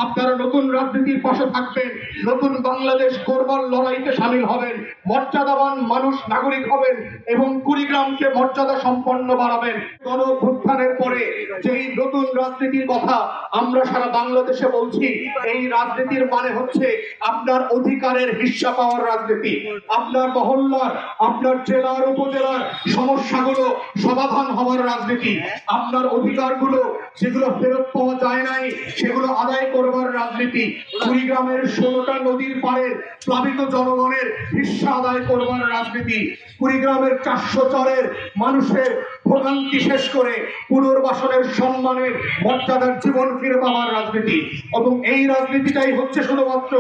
আপনারা নতুন রাজনীতির পাশে থাকবেন, নতুন বাংলাদেশ গড়বার লড়াইতে সামিল হবেন, মর্যাদাবান মানুষ নাগরিক হবেন এবং কুড়িগ্রামকে মর্যাদা সম্পন্ন বাড়াবেন। গণঅভ্যুত্থানের পরে যেই নতুন রাজনীতির কথা আমরা সারা বাংলাদেশে বলছি, এই রাজনীতির মানে হচ্ছে আপনার অধিকারের হিস্সা পাওয়ার রাজনীতি। আপনার মহল্লার, আপনার জেলার, উপজেলার সমস্যাগুলো সমাধান হওয়ার রাজনীতি। আপনার অধিকারগুলো যেগুলো ফেরত পাওয়া যায় নাই সেগুলো আদায় করবার রাজনীতি। কুড়িগ্রামের 16টা নদীর পাড়ের প্লাবিত জনগণের হিস্সা আদায় করবার রাজনীতি। কুড়িগ্রামের 400 চরের মানুষের ভোগান্তি শেষ করে পুনর্বাসনের সম্মানের মর্যাদার জীবন ফিরে পাওয়ার রাজনীতি। এবং এই রাজনীতিটাই হচ্ছে শুধুমাত্র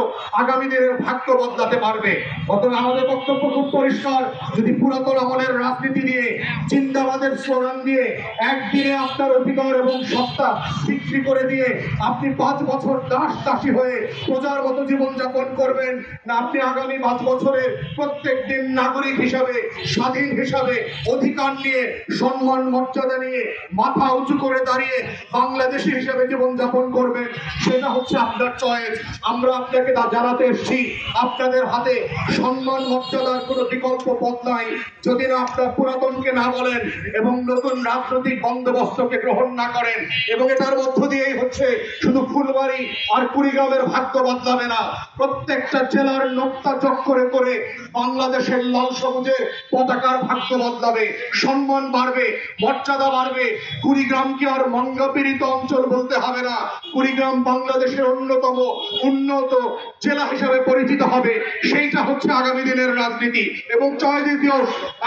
আগামী দিনের ভাগ্য বদলাতে পারবে। অতএব আমাদের বক্তব্য খুব পরিষ্কার, যদি পুরাতন আমলের রাজনীতি দিয়ে, জিন্দাবাদের স্লোগান দিয়ে একদিনে আপনার অধিকার এবং সত্তা বিক্রি করে দিয়ে আপনি 5 বছর দাসী হয়ে প্রজার মতো জীবনযাপন করবেন, না আপনি আগামী 5 বছরের প্রত্যেক দিন নাগরিক হিসাবে, স্বাধীন হিসাবে, অধিকার নিয়ে, সম্মান মর্যাদা নিয়ে মাথা উঁচু করে দাঁড়িয়ে বাংলাদেশী হিসাবে জীবনযাপন করবেন, সেটা হচ্ছে আপনার চয়েস। আমরা আপনাকে জানাতে এসেছি, আপনাদের হাতে সম্মান মর্যাদার কোনো বিকল্প পথ নাই যদি না আপনার পুরাতনকে না বলেন এবং নতুন রাজনৈতিক বন্দোবস্তকে গ্রহণ না করেন। এবং এটার মধ্য দিয়েই হচ্ছে শুধু ফুলবাড়ি আর কুড়িগ্রামের ভাগ্য বদলাবে না, প্রত্যেকটা জেলার নোক্তা চক্করে করে বাংলাদেশের লাল সবুজের পতাকার ভাগ্য বদলাবে, সম্মান বাড়বে, মর্যাদা বাড়বে। কুড়িগ্রামকে আর মঙ্গপীড়িত অঞ্চল বলতে হবে না, কুড়িগ্রাম বাংলাদেশের অন্যতম উন্নত জেলা হিসাবে পরিচিত হবে। সেইটা হচ্ছে আগামী দিনের রাজনীতি। এবং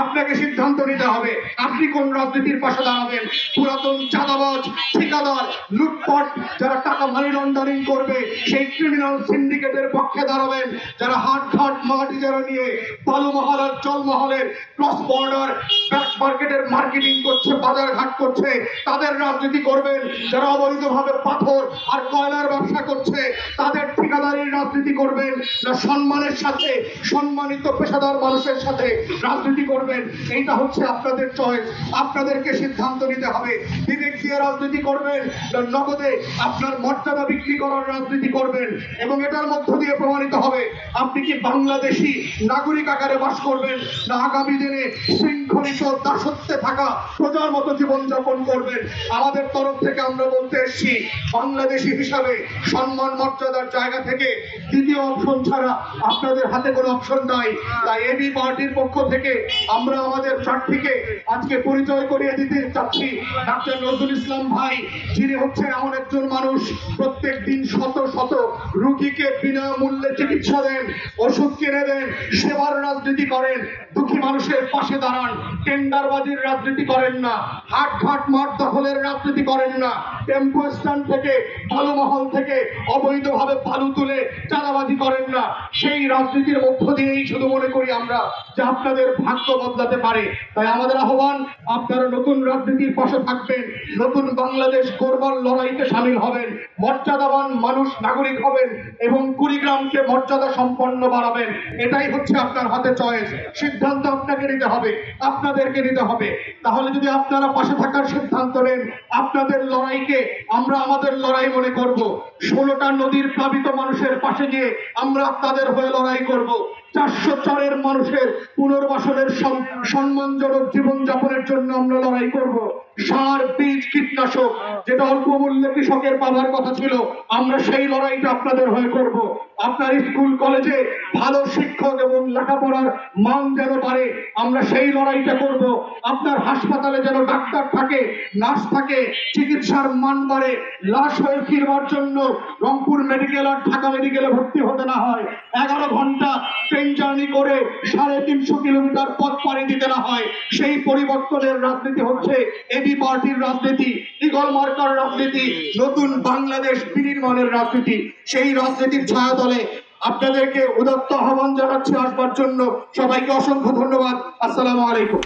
আপনাকে সিদ্ধান্ত নিতে হবে আপনি কোন রাজনীতির পাশে দাঁড়াবেন। পুরাতন চাঁদাবাজ, ঠিকাদার, লুটপাট যারা টাকা মানি লন্ডারিং করবে সেই ক্রিমিনাল সিন্ডিকেটের পক্ষে দাঁড়াবেন, যারা হাট মাটি যারা নিয়ে বালুমহল আর জলমহলের ক্রস বর্ডার ব্যাক মার্কেটের মার্কেটিং করছে, বাজার ঘাট করছে, তাদের রাজনীতি করবেন। যারা অবৈধভাবে পাথর আর কয়লার ব্যবসা করছে তাদের ঠিকাদারির রাজনীতি করবেন, না সম্মানের সাথে সম্মানিত পেশাদার মানুষের সাথে রাজনীতি করবেন। এইটা হচ্ছে আপনাদের চয়েস, আপনাদেরকে সিদ্ধান্ত নিতে হবে। বিবেক দিয়ে রাজনীতি করবেন, না নগদে আপনার মর্যাদা বিক্রি করার রাজনীতি করবেন। এবং এটার মধ্য দিয়ে প্রমাণিত হবে আপনি কি বাংলাদেশী নাগরিক আকারে বাস করবেন, না আগামী দিনে শৃঙ্খলিত দাসত্বে থাকা প্রজার মতো জীবনযাপন করবেন। আমাদের তরফ থেকে আমরা বলতে এসেছি, বাংলাদেশী হিসাবে সম্মান মর্যাদার জায়গা থেকে দ্বিতীয় অপশন ছাড়া আপনাদের হাতে কোনো অপশন নাই। তাই এবি পার্টির পক্ষ থেকে আমরা আমাদের প্রার্থীকে আজকে পরিচয় করিয়ে দিতে চাচ্ছি, ডাক্তার নজরুল ইসলাম ভাই, যিনি হচ্ছে এমন একজন মানুষ প্রত্যেক দিন শত শত রোগীকে বিনামূল্যে চিকিৎসা দেন, ওষুধ কিনে দেন, সেবার রাজনীতি করেন, দুঃখী মানুষের পাশে দাঁড়ান, টেন্ডারবাজির রাজনীতি করেন না, হাট মাঠ দখলের রাজনীতি করেন না, টেম্পো স্ট্যান্ড থেকে, বালুমহল থেকে অবৈধভাবে বালু তুলে চাঁদাবাজি করেন না। সেই রাজনীতির মধ্য দিয়েই শুধু মনে করি আমরা যে আপনাদের ভাগ্য বদলাতে পারে। তাই আমাদের আহ্বান, আপনারা নতুন রাজনীতির পাশে থাকবেন, নতুন বাংলাদেশ গড়বার লড়াইতে সামিল হবেন, মর্যাদাবান মানুষ নাগরিক হবেন এবং কুড়িগ্রামকে মর্যাদা সম্পন্ন বাড়াবেন। এটাই হচ্ছে আপনার হাতে চয়েস। সিদ্ধান্ত আপনাকে নিতে হবে, আপনাদেরকে নিতে হবে। তাহলে যদি আপনারা পাশে থাকার সিদ্ধান্ত নেন, আপনাদের লড়াইকে আমরা আমাদের লড়াই মনে করব। 16টা নদীর প্লাবিত মানুষের পাশে গিয়ে আমরা আপনাদের হয়ে লড়াই করব। 400 চরের মানুষের পুনর্বাসনের সম্মানজনক জীবনযাপনের জন্য আমরা লড়াই করব। সার, বীজ, কীটনাশক যেটা অল্প মূল্যে কৃষকের পাওয়ার কথা ছিল, আমরা সেই লড়াইটা আপনাদের হয়ে করব। আপনার স্কুল কলেজে ভালো শিক্ষক এবং লেখাপড়ার মান যেন বাড়ে, আমরা সেই লড়াইটা করব। আপনার হাসপাতালে যেন ডাক্তার থাকে, নার্স থাকে, চিকিৎসার মান বাড়ে, লাশ হয়ে ফিরবার জন্য রংপুর মেডিকেল আর ঢাকা মেডিকেলে ভর্তি হতে না হয়, 11 ঘন্টা ট্রেন জার্নি করে 350 কিলোমিটার পথ পাড়ি দিতে না হয়, সেই পরিবর্তনের রাজনীতি হচ্ছে এবি পার্টির রাজনীতি, ইগল মার্কার রাজনীতি, নতুন বাংলাদেশ বিনির্মাণের রাজনীতি। সেই রাজনীতির ছায়াতলে আপনাদেরকে উদাত্ত আহ্বান জানাচ্ছি আসবার জন্য। সবাইকে অসংখ্য ধন্যবাদ। আসসালামু আলাইকুম।